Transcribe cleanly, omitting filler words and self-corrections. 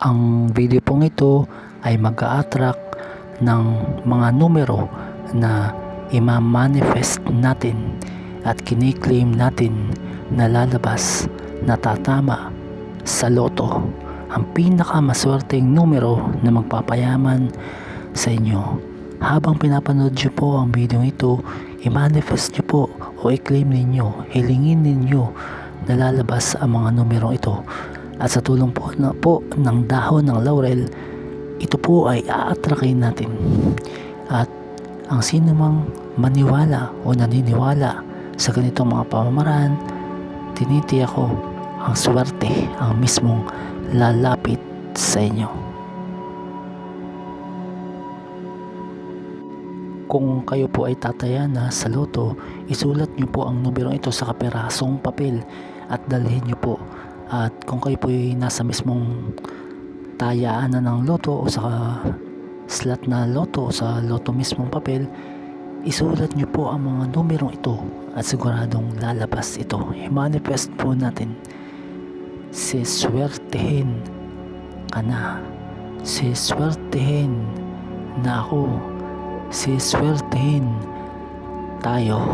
Ang video pong ito ay mag-a-attract ng mga numero na ima-manifest natin at kiniklaim natin na lalabas na tatama sa loto. Ang pinakamaswerteng numero na magpapayaman sa inyo. Habang pinapanood nyo po ang video ito, i-manifest nyo po o i-claim ninyo, hilingin ninyo na lalabas ang mga numero ito. At sa tulong po ng dahon ng laurel, ito po ay aatrakin natin. At ang sino mang maniwala o naniniwala sa ganitong mga pamamaraan, tinitiyak ko ang swerte ang mismong lalapit sa inyo. Kung kayo po ay tataya na sa loto, isulat nyo po ang numero ito sa kaperasong papel at dalhin nyo po. At kung kayo po ay nasa mismong tayaan na ng loto o sa slot na loto o sa loto mismong papel, isulat nyo po ang mga numerong ito at siguradong lalabas ito. I-manifest po natin. Siswertehin ka na. Siswertehin na ako. Siswertehin tayo.